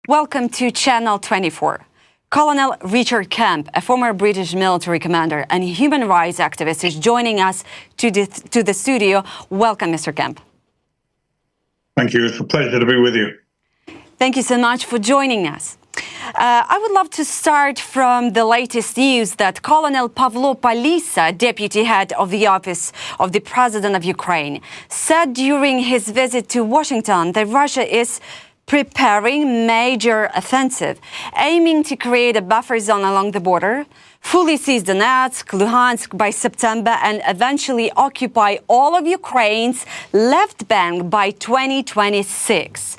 Welcome to Channel 24. Colonel Richard Kemp, a former British military commander and human rights activist, is joining us to the studio. Welcome, Mr. Kemp. Thank you. It's a pleasure to be with you. Thank you so much for joining us. I would love to start from the latest news that Colonel Pavlo Palisa, deputy head of the office of the President of Ukraine, said during his visit to Washington that Russia is preparing major offensive, aiming to create a buffer zone along the border, fully seize Donetsk, Luhansk by September, and eventually occupy all of Ukraine's left bank by 2026.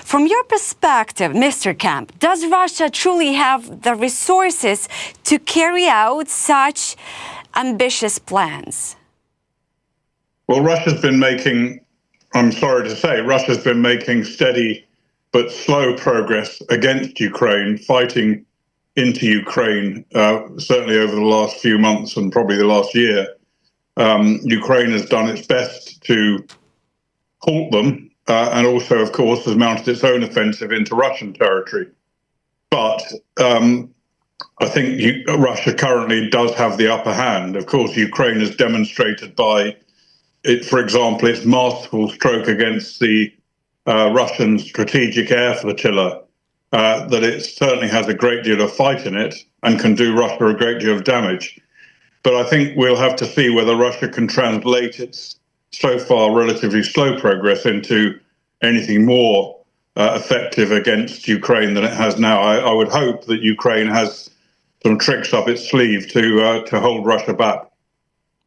From your perspective, Mr. Kemp, does Russia truly have the resources to carry out such ambitious plans? Well, Russia's been making, I'm sorry to say, Russia's been making steady but slow progress against Ukraine, fighting into Ukraine, certainly over the last few months and probably the last year. Ukraine has done its best to halt them and also, of course, has mounted its own offensive into Russian territory. But I think Russia currently does have the upper hand. Of course, Ukraine has demonstrated by, for example, its masterful stroke against the Russian strategic air flotilla, that it certainly has a great deal of fight in it and can do Russia a great deal of damage. But I think we'll have to see whether Russia can translate its so far relatively slow progress into anything more effective against Ukraine than it has now. I would hope that Ukraine has some tricks up its sleeve to hold Russia back.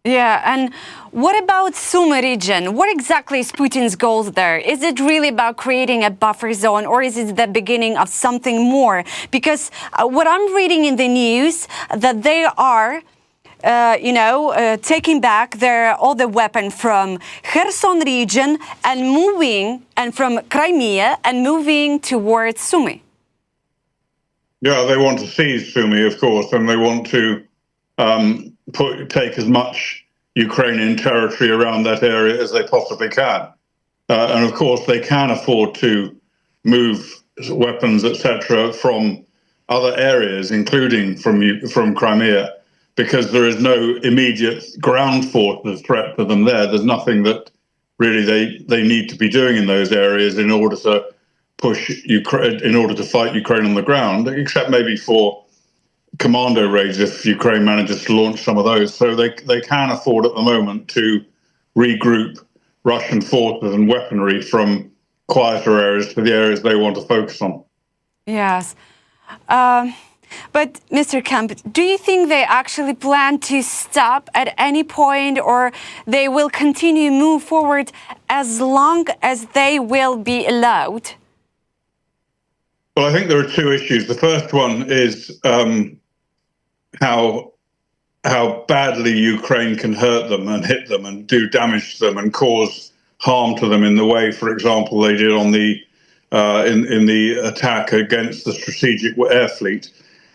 Yeah, and what about Sumy region? What exactly is Putin's goal there? Is it really about creating a buffer zone, or is it the beginning of something more? Because what I'm reading in the news, that they are, taking back all the weapons from Kherson region and from Crimea and moving towards Sumy. Yeah, they want to seize Sumy, of course, and they want to take as much Ukrainian territory around that area as they possibly can. And of course, they can afford to move weapons, etc., from other areas, including from Crimea, because there is no immediate ground force threat to them there. There's nothing that really they need to be doing in those areas in order to push Ukraine, in order to fight Ukraine on the ground, except maybe for commando raids if Ukraine manages to launch some of those. So they can afford at the moment to regroup Russian forces and weaponry from quieter areas to the areas they want to focus on. Yes. But Mr. Kemp, do you think they actually plan to stop at any point, or they will continue to move forward as long as they will be allowed? Well, I think there are two issues. The first one is how badly Ukraine can hurt them and hit them and do damage to them and cause harm to them in the way, for example, they did on the in the attack against the strategic air fleet.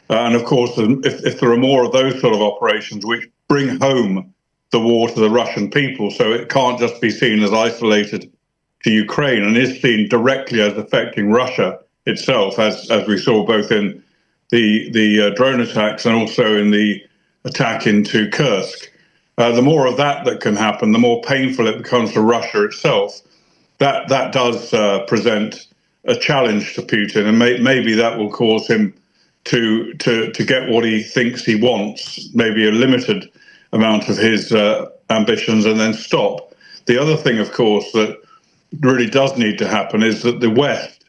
And of course, if there are more of those sort of operations which bring home the war to the Russian people, so it can't just be seen as isolated to Ukraine and is seen directly as affecting Russia itself, as we saw both in the drone attacks and also in the attack into Kursk. The more of that can happen, the more painful it becomes for Russia itself. That does present a challenge to Putin, and maybe that will cause him to get what he thinks he wants, maybe a limited amount of his ambitions, and then stop. The other thing, of course, that really does need to happen is that the West,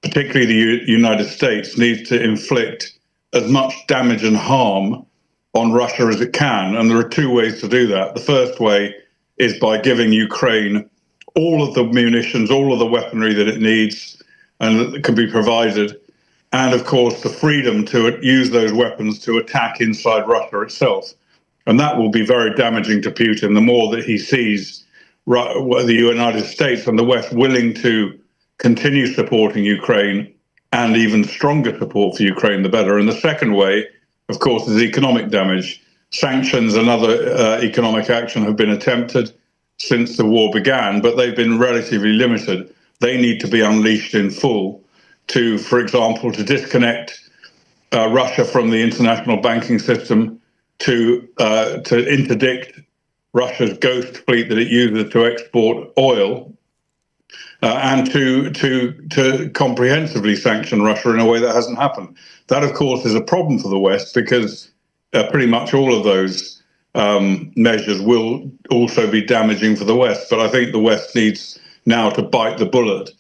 particularly the United States, needs to inflict as much damage and harm on Russia as it can. And there are two ways to do that. The first way is by giving Ukraine all of the munitions, all of the weaponry that it needs and that can be provided, and of course the freedom to use those weapons to attack inside Russia itself. And that will be very damaging to Putin. The more that he sees the United States and the West willing to continue supporting Ukraine, and even stronger support for Ukraine, the better. And the second way, of course, is economic damage. Sanctions and other economic action have been attempted since the war began, but they've been relatively limited. They need to be unleashed in full to, for example, to disconnect Russia from the international banking system, to interdict Russia's ghost fleet that it uses to export oil, and to comprehensively sanction Russia in a way that hasn't happened. That, of course, is a problem for the West, because pretty much all of those measures will also be damaging for the West. But I think the West needs now to bite the bullet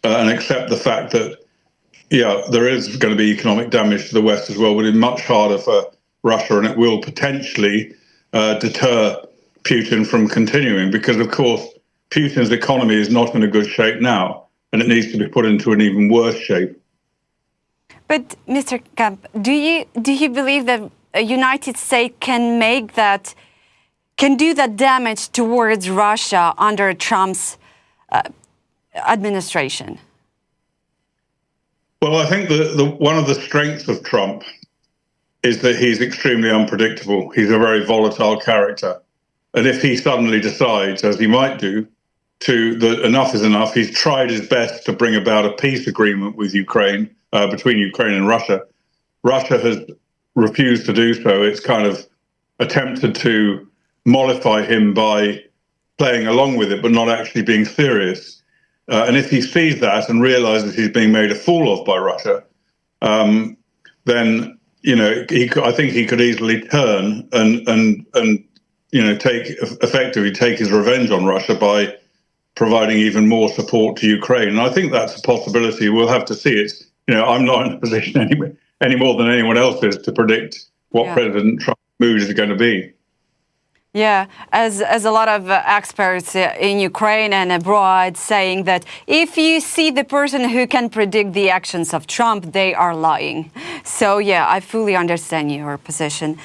and accept the fact that, yeah, there is going to be economic damage to the West as well, but it's much harder for Russia, and it will potentially deter Putin from continuing, because, of course, Putin's economy is not in a good shape now, and it needs to be put into an even worse shape. But, Mr. Kemp, do you believe that the United States can do that damage towards Russia under Trump's administration? Well, I think one of the strengths of Trump is that he's extremely unpredictable. He's a very volatile character. And if he suddenly decides, as he might do, that enough is enough, he's tried his best to bring about a peace agreement with Ukraine, between Ukraine and Russia. Russia has refused to do so. It's kind of attempted to mollify him by playing along with it, but not actually being serious. And if he sees that and realizes he's being made a fool of by Russia, then, you know, I think he could easily turn and you know, effectively take his revenge on Russia by providing even more support to Ukraine. And I think that's a possibility. We'll have to see. It's, you know, I'm not in a position any more than anyone else is to predict what President Trump's mood is going to be. Yeah, as a lot of experts in Ukraine and abroad saying that if you see the person who can predict the actions of Trump, they are lying. So, yeah, I fully understand your position.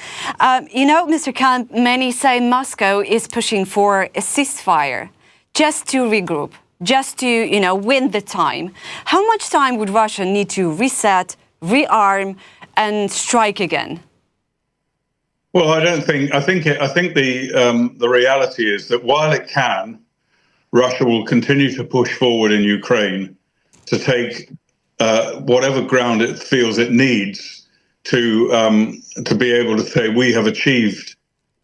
You know, Mr. Kemp, many say Moscow is pushing for a ceasefire just to regroup, just to, you know, win the time. How much time would Russia need to reset, rearm, and strike again? Well, I think the reality is that while it can, Russia will continue to push forward in Ukraine to take whatever ground it feels it needs to be able to say we have achieved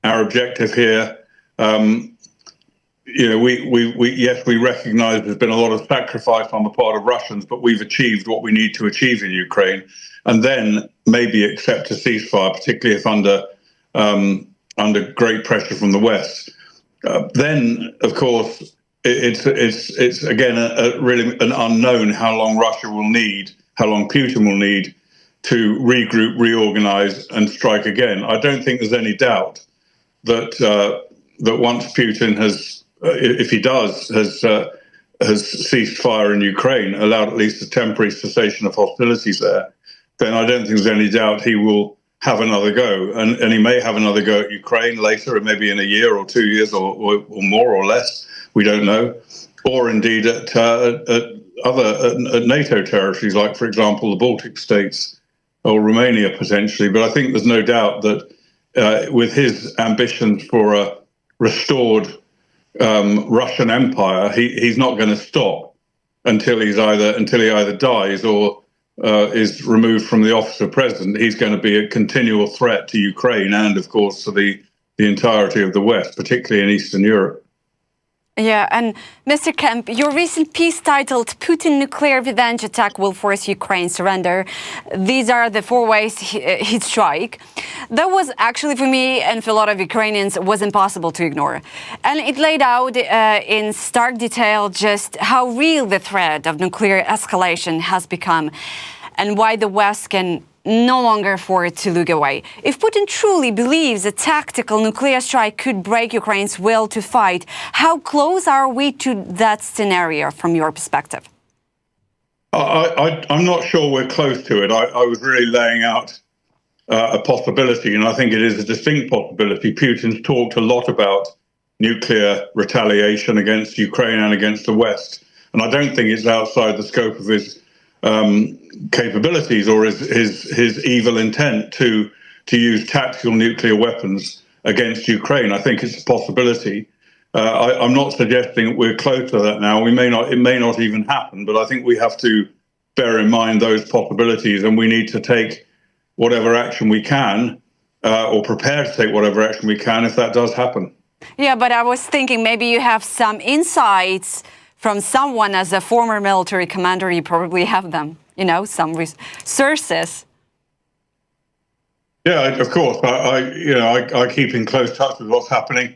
our objective here. You know, we recognise there's been a lot of sacrifice on the part of Russians, but we've achieved what we need to achieve in Ukraine, and then maybe accept a ceasefire, particularly if under great pressure from the West. Then, of course, it's again really an unknown how long Russia will need, how long Putin will need to regroup, reorganize, and strike again. I don't think there's any doubt that that once Putin has, if he does, has ceased fire in Ukraine, allowed at least a temporary cessation of hostilities there, then I don't think there's any doubt he will have another go, and he may have another go at Ukraine later, and maybe in a year or 2 years or more or less, we don't know, or indeed at NATO territories, like, for example, the Baltic states or Romania potentially. But I think there's no doubt that with his ambitions for a restored Russian empire, he's not going to stop until he either dies or is removed from the office of president. He's going to be a continual threat to Ukraine and, of course, to the entirety of the West, particularly in Eastern Europe. Yeah, and Mr. Kemp, your recent piece titled "Putin Nuclear Revenge Attack Will Force Ukraine Surrender." These are the 4 ways he'd strike. That was actually, for me and for a lot of Ukrainians, was impossible to ignore. And it laid out in stark detail just how real the threat of nuclear escalation has become and why the West can no longer afford to look away. If Putin truly believes a tactical nuclear strike could break Ukraine's will to fight, how close are we to that scenario from your perspective? I'm not sure we're close to it. I was really laying out a possibility, and I think it is a distinct possibility. Putin's talked a lot about nuclear retaliation against Ukraine and against the West, and I don't think it's outside the scope of his capabilities or his evil intent to use tactical nuclear weapons against Ukraine. I think it's a possibility. I'm not suggesting we're close to that now. It may not even happen, but I think we have to bear in mind those possibilities, and we need to take whatever action we can, or prepare to take whatever action we can if that does happen. Yeah, but I was thinking maybe you have some insights from someone as a former military commander. You probably have them, some sources. Yeah, of course. I keep in close touch with what's happening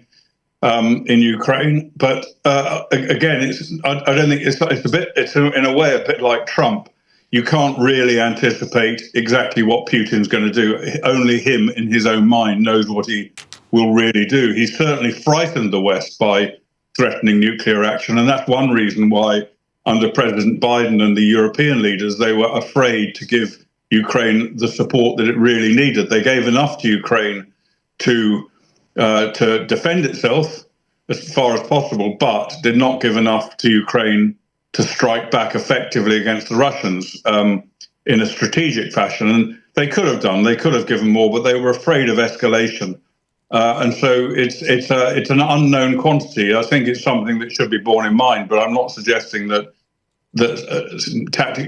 in Ukraine, but again, I don't think it's in a way a bit like Trump. You can't really anticipate exactly what Putin's going to do. Only him, in his own mind, knows what he will really do. He's certainly frightened the West by threatening nuclear action, and that's one reason why, under President Biden and the European leaders, they were afraid to give Ukraine the support that it really needed. They gave enough to Ukraine to defend itself as far as possible, but did not give enough to Ukraine to strike back effectively against the Russians in a strategic fashion. And they could have given more, but they were afraid of escalation. And so it's an unknown quantity. I think it's something that should be borne in mind, but I'm not suggesting that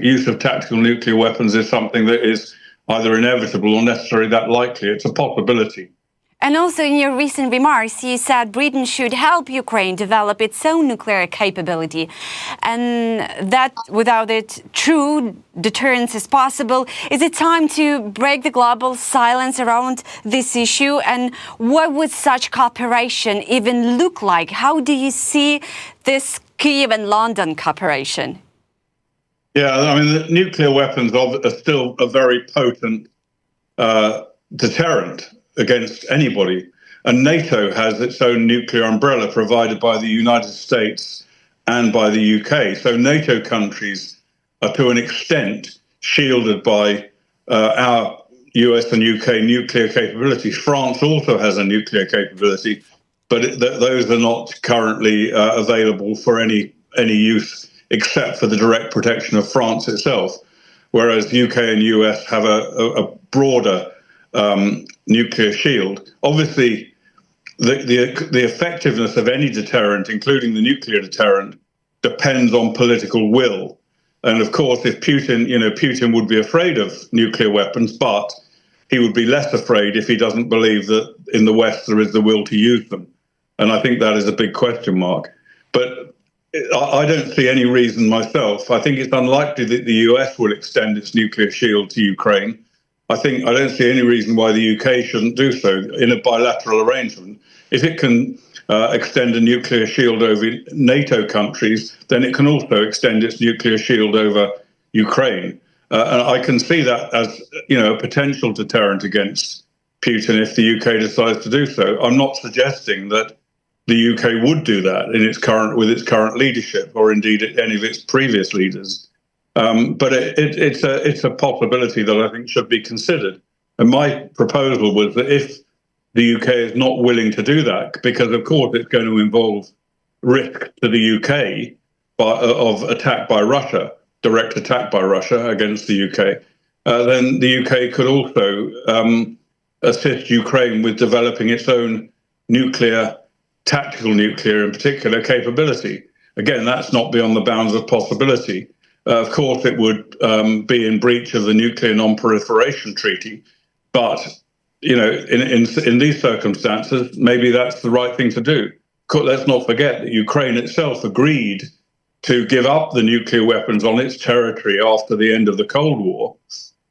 use of tactical nuclear weapons is something that is either inevitable or necessarily that likely. It's a possibility. And also in your recent remarks, you said Britain should help Ukraine develop its own nuclear capability, and that without it, true deterrence is possible. Is it time to break the global silence around this issue? And what would such cooperation even look like? How do you see this Kyiv and London cooperation? Yeah, I mean, the nuclear weapons are still a very potent deterrent against anybody. And NATO has its own nuclear umbrella provided by the United States and by the UK. So NATO countries are to an extent shielded by our US and UK nuclear capabilities. France also has a nuclear capability, but those are not currently available for any use except for the direct protection of France itself, whereas UK and US have a broader nuclear shield. Obviously, the effectiveness of any deterrent, including the nuclear deterrent, depends on political will. And of course, if Putin would be afraid of nuclear weapons, but he would be less afraid if he doesn't believe that in the West there is the will to use them. And I think that is a big question mark. But I don't see any reason myself. I think it's unlikely that the US will extend its nuclear shield to Ukraine. I don't see any reason why the UK shouldn't do so in a bilateral arrangement. If it can extend a nuclear shield over NATO countries, then it can also extend its nuclear shield over Ukraine. And I can see that as a potential deterrent against Putin if the UK decides to do so. I'm not suggesting that the UK would do that with its current leadership, or indeed any of its previous leaders. But it's a possibility that I think should be considered. And my proposal was that if the UK is not willing to do that, because of course it's going to involve risk to the UK of attack by Russia, direct attack by Russia against the UK, then the UK could also assist Ukraine with developing its own tactical nuclear in particular capability. Again, that's not beyond the bounds of possibility. Of course, it would be in breach of the Nuclear Non-Proliferation Treaty, but in these circumstances, maybe that's the right thing to do. Let's not forget that Ukraine itself agreed to give up the nuclear weapons on its territory after the end of the Cold War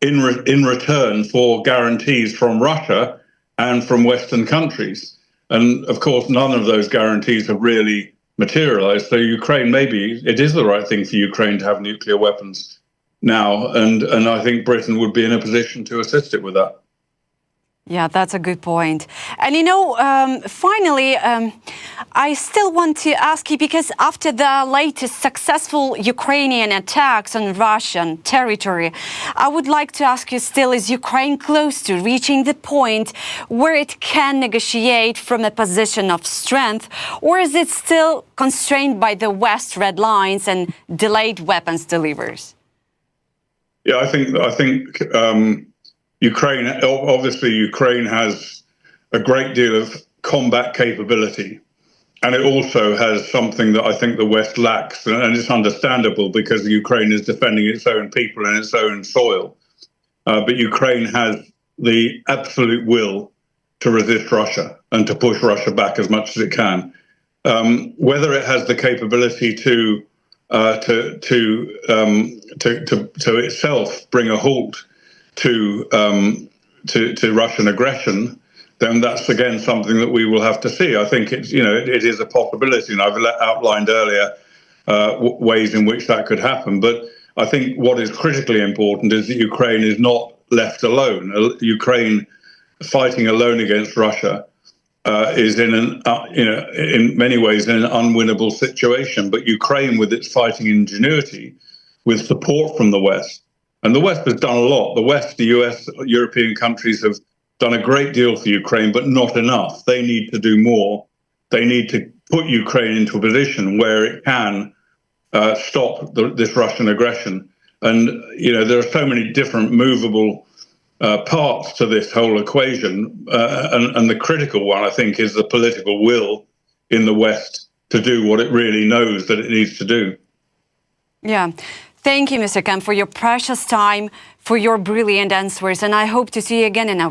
in return for guarantees from Russia and from Western countries. And of course, none of those guarantees have really materialized. So Ukraine, maybe it is the right thing for Ukraine to have nuclear weapons now. And I think Britain would be in a position to assist it with that. Yeah, that's a good point. And finally, I still want to ask you, because after the latest successful Ukrainian attacks on Russian territory, I would like to ask you still, is Ukraine close to reaching the point where it can negotiate from a position of strength, or is it still constrained by the West red lines and delayed weapons deliveries? Yeah, I think Ukraine has a great deal of combat capability. And it also has something that I think the West lacks, and it's understandable because Ukraine is defending its own people and its own soil. But Ukraine has the absolute will to resist Russia and to push Russia back as much as it can. Whether it has the capability to itself bring a halt to Russian aggression, then that's again something that we will have to see. I think it is a possibility, and I've outlined earlier ways in which that could happen. But I think what is critically important is that Ukraine is not left alone. Ukraine fighting alone against Russia is in many ways in an unwinnable situation. But Ukraine, with its fighting ingenuity, with support from the West, and the West has done a lot. The West, the US, European countries have done a great deal for Ukraine, but not enough. They need to do more. They need to put Ukraine into a position where it can stop this Russian aggression. And there are so many different movable parts to this whole equation, and the critical one, I think, is the political will in the West to do what it really knows that it needs to do. Yeah. Thank you, Mr. Kemp, for your precious time, for your brilliant answers, and I hope to see you again in our